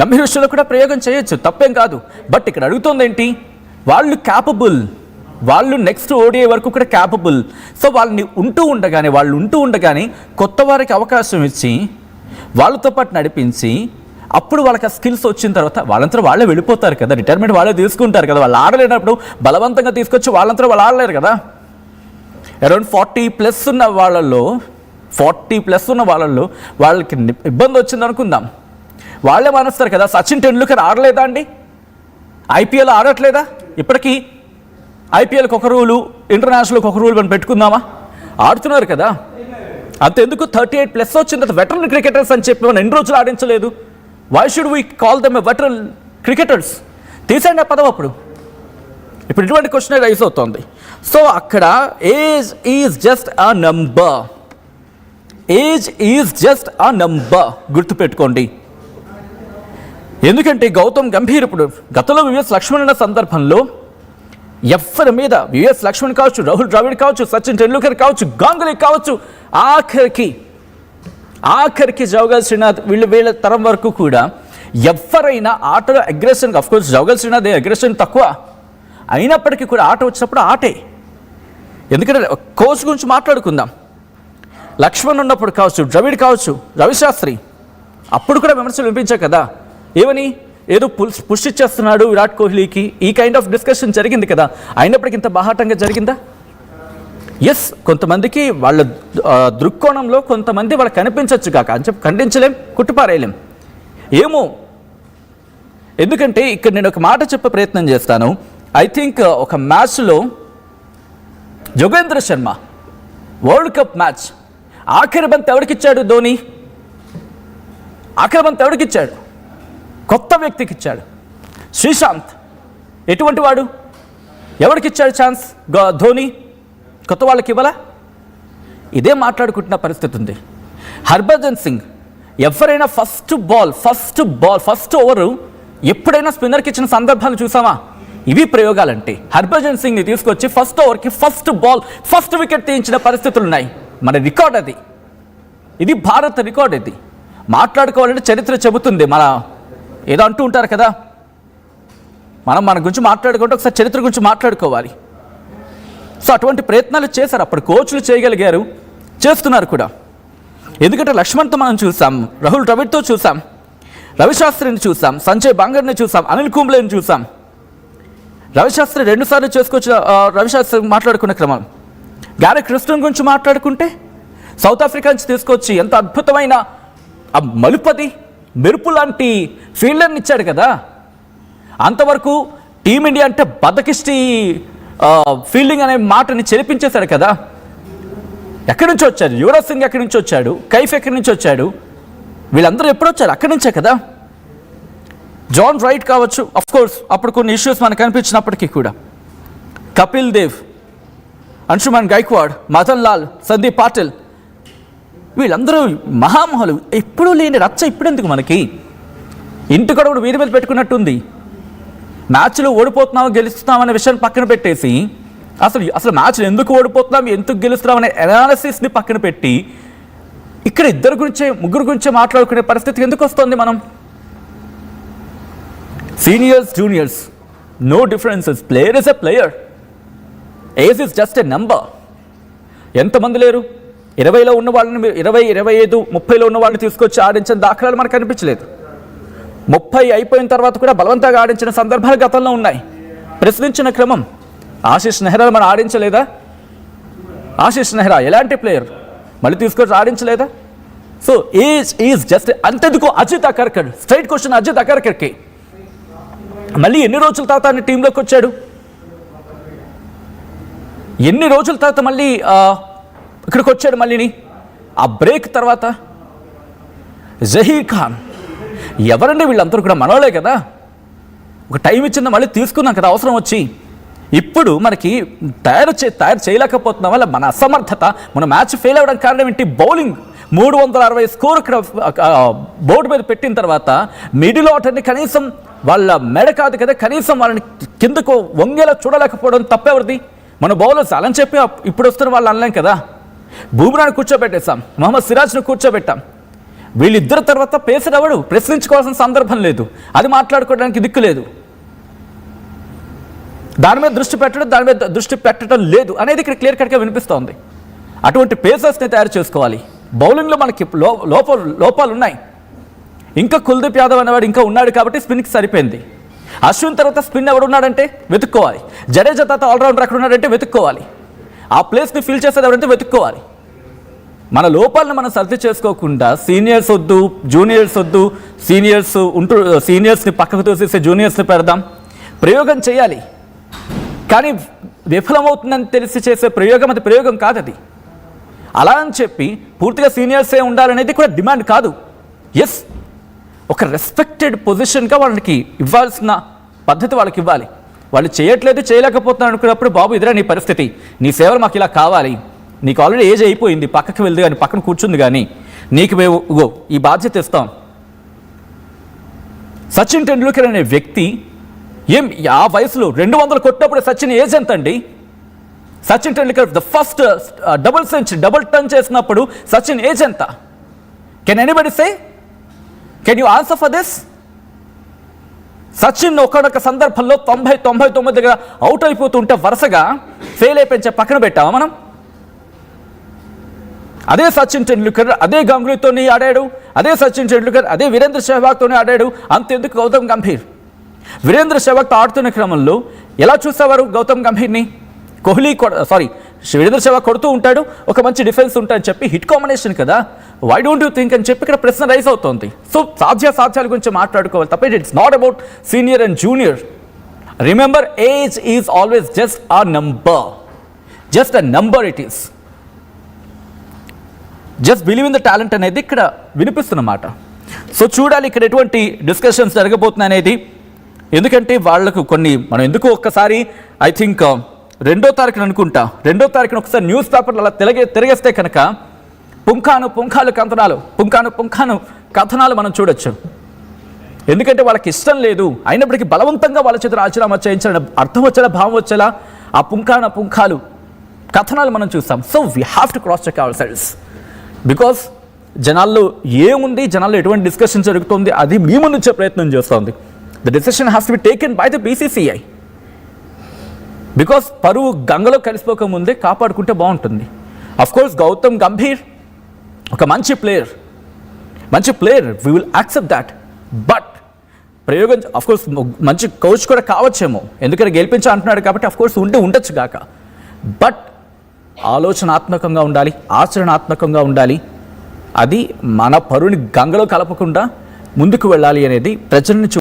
గంభీర్ విషయంలో కూడా ప్రయోగం చేయొచ్చు, తప్పేం కాదు. బట్ ఇక్కడ అడుగుతుంది ఏంటి, వాళ్ళు క్యాపబుల్, వాళ్ళు నెక్స్ట్ ఓడిఐ వరకు కూడా క్యాపబుల్. సో వాళ్ళని ఉంటూ ఉండగానే కొత్త వారికి అవకాశం ఇచ్చి వాళ్ళతో పాటు నడిపించి అప్పుడు వాళ్ళకి ఆ స్కిల్స్ వచ్చిన తర్వాత వాళ్ళంతా వాళ్ళే వెళ్ళిపోతారు కదా, రిటైర్మెంట్ వాళ్ళే తీసుకుంటారు కదా. వాళ్ళు ఆడలేనప్పుడు బలవంతంగా తీసుకొచ్చి వాళ్ళంతా వాళ్ళు ఆడలేరు కదా. అరౌండ్ 40+ ఉన్న వాళ్ళల్లో వాళ్ళకి ఇబ్బంది వచ్చింది అనుకుందాం, వాళ్ళే మానేస్తారు కదా. సచిన్ టెండూల్కర్ ఆడలేదా అండి? ఐపీఎల్ ఆడట్లేదా? ఇప్పటికీ ఐపీఎల్కి ఒక రూలు, ఇంటర్నేషనల్కి ఒక రూల్ మనం పెట్టుకుందామా? ఆడుతున్నారు కదా. అంతెందుకు 38+ వచ్చిన తర్వాత వెటరన్ క్రికెటర్స్ అని చెప్పి మనం ఎన్ని రోజులు ఆడించలేదు? Why should we call them veteran cricketers? తీసేయండి ఆ పదం. అప్పుడు ఇప్పుడు ఇటువంటి క్వశ్చన్ రైజ్ అవుతుంది. సో అక్కడ age is just a number, age is just a number, గుర్తుపెట్టుకోండి. ఎందుకంటే గౌతమ్ గంభీర్ ఇప్పుడు గతంలో వివిఎస్ లక్ష్మణ్ ఉన్న సందర్భంలో ఎవరి మీద, వివిఎస్ లక్ష్మణ్ కావచ్చు, రాహుల్ ద్రావిడ్ కావచ్చు, సచిన్ టెండూల్కర్ కావచ్చు, గాంగులీ కావచ్చు, ఆఖరికి జవగల్ శ్రీనాథ్ వీళ్ళ తరం వరకు కూడా ఎవరైనా ఆటలో aggression, of course Javagal Srinath aggression తక్కువ అయినప్పటికీ కూడా ఆట వచ్చినప్పుడు ఆటే. ఎందుకంటే కోచ్ గురించి మాట్లాడుకుందాం. లక్ష్మణ్ ఉన్నప్పుడు కావచ్చు, ద్రవిడ్ కావచ్చు, రవిశాస్త్రి, అప్పుడు కూడా విమర్శలు వినిపించాయి కదా. ఏమని, ఏదో పుష్ ఇచ్చేస్తున్నాడు విరాట్ కోహ్లీకి, ఈ కైండ్ ఆఫ్ డిస్కషన్ జరిగింది కదా. అయినప్పటికీ ఇంత బాహాటంగా జరిగిందా? ఎస్, కొంతమందికి వాళ్ళ దృక్కోణంలో కొంతమంది వాళ్ళకి కనిపించవచ్చు కాక అని చెప్పి ఖండించలేం, కుట్టుపారేయలేం, ఏమో. ఎందుకంటే ఇక్కడ నేను ఒక మాట చెప్పే ప్రయత్నం చేస్తాను. ఐ థింక్ ఒక మ్యాచ్లో Jogendra Sharma world cup match ఆఖరి బంత్ ఎవరికిచ్చాడు? ధోని. ఆఖరి బంత్ ఎవరికిచ్చాడు? కొత్త వ్యక్తికి ఇచ్చాడు, శ్రీశాంత్. ఎటువంటి వాడు? ఎవరికిచ్చాడు ఛాన్స్? ధోని. కొత్త వాళ్ళకి ఇవ్వాలా? ఇదే మాట్లాడుకుంటున్న పరిస్థితి ఉంది. హర్భజన్ సింగ్ ఎవరైనా ఫస్ట్ ఓవరు ఎప్పుడైనా స్పిన్నర్కి ఇచ్చిన సందర్భాలు చూసామా? ఇవి ప్రయోగాలంటే హర్భజన్ సింగ్ని తీసుకొచ్చి ఫస్ట్ ఓవర్కి ఫస్ట్ వికెట్ తీయించిన పరిస్థితులు ఉన్నాయి. మన రికార్డ్ అది, ఇది భారత రికార్డ్. ఇది మాట్లాడుకోవాలంటే చరిత్ర చెబుతుంది. మన ఏదో అంటూ ఉంటారు కదా, మనం మన గురించి మాట్లాడుకుంటే ఒకసారి చరిత్ర గురించి మాట్లాడుకోవాలి. సో అటువంటి ప్రయత్నాలు చేశారు, అప్పుడు కోచ్లు చేయగలిగారు, చేస్తున్నారు కూడా. ఎందుకంటే లక్ష్మణ్తో మనం చూసాం, రాహుల్ ద్రవిడ్తో చూసాం, రవిశాస్త్రిని చూసాం, సంజయ్ బాంగర్ని చూసాం, అనిల్ కుంబ్లేని చూసాం. రవిశాస్త్రి 2 సార్లు చేసుకొచ్చిన రవిశాస్త్రి మాట్లాడుకున్న క్రమం. గ్యారీ క్రిస్టన్ గురించి మాట్లాడుకుంటే సౌత్ ఆఫ్రికా నుంచి తీసుకొచ్చి ఎంత అద్భుతమైన మలుపది మెరుపు లాంటి ఫీల్డర్ని ఇచ్చాడు కదా. అంతవరకు టీమిండియా అంటే బద్దకిష్టి ఫీల్డింగ్ అనే మాటని చెలిపించేశాడు కదా. ఎక్కడి నుంచి వచ్చాడు? యువరాజ్ సింగ్ ఎక్కడి నుంచి వచ్చాడు? కైఫ్ ఎక్కడి నుంచి వచ్చాడు? వీళ్ళందరూ ఎప్పుడు వచ్చారు? అక్కడి నుంచే కదా. జాన్ రైట్ కావచ్చు, అఫ్కోర్స్ అప్పుడు కొన్ని ఇష్యూస్ మనకు కనిపించినప్పటికీ కూడా. కపిల్ దేవ్, అంశుమన్ గైక్వాడ్, మదన్ లాల్, సందీప్ పాటిల్, వీళ్ళందరూ మహామహులు. ఎప్పుడూ లేని రచ్చ ఇప్పుడెందుకు మనకి? ఇంటి కూడా వీరి మీద పెట్టుకున్నట్టుంది. మ్యాచ్లు ఓడిపోతున్నాం గెలుస్తున్నాం అనే విషయాన్ని పక్కన పెట్టేసి అసలు మ్యాచ్లు ఎందుకు ఓడిపోతున్నాం, ఎందుకు గెలుస్తున్నాం అనే అనాలిసిస్ని పక్కన పెట్టి ఇక్కడ ముగ్గురు గురించే మాట్లాడుకునే పరిస్థితి ఎందుకు వస్తుంది? మనం seniors, juniors, no differences. Player is a player, age is just a number. ఎంతమంది లేరు? 20లో ఉన్న వాళ్ళని 20, 25, 30లో ఉన్న వాళ్ళని తీసుకొచ్చి ఆడించిన దాఖలాలు మనకు కనిపించలేదు. 30 అయిపోయిన తర్వాత కూడా బలవంతంగా ఆడించిన సందర్భాలు గతంలో ఉన్నాయి. ప్రశ్నించిన క్రమం. ఆశీష్ నెహ్రా మనం ఆడించలేదా? ఆశీష్ నెహ్రా ఎలాంటి ప్లేయర్, మళ్ళీ తీసుకొచ్చి ఆడించలేదా? So age is just. అంతెందుకు అజిత్ అకర్కర్, స్ట్రైట్ క్వశ్చన్ అజిత్ అకర్కర్కి మళ్ళీ ఎన్ని రోజుల తర్వాత ఆయన టీంలోకి వచ్చాడు? ఎన్ని రోజుల తర్వాత మళ్ళీ ఇక్కడికి వచ్చాడు? మళ్ళీని ఆ బ్రేక్ తర్వాత జహీర్ ఖాన్, ఎవరండి వీళ్ళందరూ కూడా మనోలే కదా. ఒక టైం ఇచ్చిందా మళ్ళీ తీసుకున్నాం కదా అవసరం వచ్చి. ఇప్పుడు మనకి తయారు చేయలేకపోతున్నాం వల్ల మన అసమర్థత. మన మ్యాచ్ ఫెయిల్ అవ్వడానికి కారణం ఏంటి? బౌలింగ్. 360 స్కోర్ ఇక్కడ బోర్డు మీద పెట్టిన తర్వాత మిడిల్ ఆర్డర్ని కనీసం వాళ్ళ మెడ కాదు కదా, కనీసం వాళ్ళని కిందకు వంగేలా చూడలేకపోవడం తప్పెవరిది? మన బౌలర్స్ అలని చెప్పి ఇప్పుడు వస్తున్న వాళ్ళు అనలేం కదా. బూమ్రాని కూర్చోబెట్టేసాం, మహమ్మద్ సిరాజ్ను కూర్చోబెట్టాం, వీళ్ళిద్దరు తర్వాత పేసర్ ఎవడు ప్రశ్నించుకోవాల్సిన సందర్భం లేదు, అది మాట్లాడుకోవడానికి దిక్కు లేదు, దాని మీద దృష్టి పెట్టడం లేదు అనేది ఇక్కడ క్లియర్ కట్గా వినిపిస్తోంది. అటువంటి పేసర్స్ని తయారు చేసుకోవాలి. బౌలింగ్లో మనకి లోపాలు ఉన్నాయి. ఇంకా కుల్దీప్ యాదవ్ అనేవాడు ఇంకా ఉన్నాడు కాబట్టి స్పిన్కి సరిపోయింది. అశ్విన్ తర్వాత స్పిన్ ఎవడున్నాడంటే వెతుక్కోవాలి. జడేజా తర్వాత ఆల్రౌండర్ ఎక్కడ ఉన్నాడంటే వెతుక్కోవాలి. ఆ ప్లేస్ని ఫిల్ చేసేది ఎవరంటే వెతుక్కోవాలి. మన లోపాలను మనం సర్ది చేసుకోకుండా సీనియర్స్ వద్దు, జూనియర్స్ వద్దు, సీనియర్స్ని పక్కకు తోసేసే జూనియర్స్ని పెడదాం. ప్రయోగం చేయాలి, కానీ విఫలమవుతుందని తెలిసి చేసే ప్రయోగం అది ప్రయోగం కాదు. అది అలా అని చెప్పి పూర్తిగా సీనియర్సే ఉండాలనేది కూడా డిమాండ్ కాదు. ఎస్, ఒక రెస్పెక్టెడ్ పొజిషన్గా వాళ్ళకి ఇవ్వాల్సిన పద్ధతి వాళ్ళకి ఇవ్వాలి. వాళ్ళు చేయట్లేదు, చేయలేకపోతున్నారు అనుకున్నప్పుడు, బాబు ఇదిరా నీ పరిస్థితి, నీ సేవలు మాకు ఇలా కావాలి, నీకు ఆల్రెడీ ఏజ్ అయిపోయింది, పక్కకి వెళ్దు కానీ పక్కన కూర్చుంది కానీ నీకు మేము ఈ బాధ్యత ఇస్తాం. సచిన్ టెండూల్కర్ అనే వ్యక్తి ఆ వయసులో 200 కొట్టినప్పుడు సచిన్ ఏజ్ ఎంత అండి? Sachin Tendulkar the first double turn చేసినప్పుడు సచిన్ ఏజ్ ఎంత? Can anybody say? Can you answer for this? Sachin ఒకనొక సందర్భంలో 99 దగ్గర అవుట్ అయిపోతుంటే వరుసగా ఫెయిల్ అయిపోయించే పక్కన పెట్టామా మనం? అదే సచిన్ టెండూల్కర్ అదే గంగూలీతోని ఆడాడు, అదే సచిన్ టెండూల్కర్ అదే వీరేంద్ర సెహ్వాగ్తోనే ఆడాడు. అంతెందుకు గౌతమ్ గంభీర్, వీరేంద్ర సెహ్వాగ్తో ఆడుతున్న క్రమంలో ఎలా చూసేవారు గౌతమ్ గంభీర్ని? వీరేంద్ర సెహ్వాగ్ కొడుతూ ఉంటాడు, ఒక మంచి డిఫెన్స్ ఉంటాయని చెప్పి హిట్ కాంబినేషన్ కదా, వై డోంట్ యూ థింక్ అని చెప్పి ఇక్కడ ప్రశ్న రైజ్ అవుతుంది. సో సాధ్యాల గురించి మాట్లాడుకోవాలి తప్ప it's not about senior and junior. Remember, age is always just a number it is. Just believe in the talent అనేది ఇక్కడ వినిపిస్తున్నమాట. సో చూడాలి ఇక్కడ ఎటువంటి డిస్కషన్స్ జరగబోతున్నాయి అనేది. ఎందుకంటే వాళ్లకు మనం ఎందుకు ఒక్కసారి ఐ థింక్ 2వ తారీఖున అనుకుంటా, 2వ తారీఖున ఒకసారి న్యూస్ పేపర్లు అలా తిరిగేస్తే కనుక పుంఖాను కథనాలు మనం చూడొచ్చు. ఎందుకంటే వాళ్ళకి ఇష్టం లేదు, అయినప్పటికీ బలవంతంగా వాళ్ళ చేత రాజీనామా చేయించాలని అర్థం వచ్చేలా, భావం వచ్చేలా ఆ పుంఖాలు కథనాలు మనం చూస్తాం. So we have to cross check ourselves. Because జనాల్లో ఏముంది, జనాల్లో ఎటువంటి డిస్కషన్ జరుగుతుంది అది మీ ముందు వచ్చే ప్రయత్నం చేస్తోంది. The decision has to be taken by the BCCI. Because పరువు గంగలో కలిసిపోకముందే కాపాడుకుంటే బాగుంటుంది. అఫ్ కోర్స్ గౌతమ్ గంభీర్ ఒక మంచి player, we will accept that. But ప్రయోగం అఫ్ కోర్స్ మంచి కోచ్ కూడా కావచ్చేమో, ఎందుకంటే గెలిపించా అంటున్నాడు కాబట్టి అఫ్ కోర్స్ ఉండొచ్చు కాక. బట్ ఆలోచనాత్మకంగా ఉండాలి, ఆచరణాత్మకంగా ఉండాలి. అది మన పరువుని గంగలో కలపకుండా ముందుకు వెళ్ళాలి అనేది ప్రజల్ని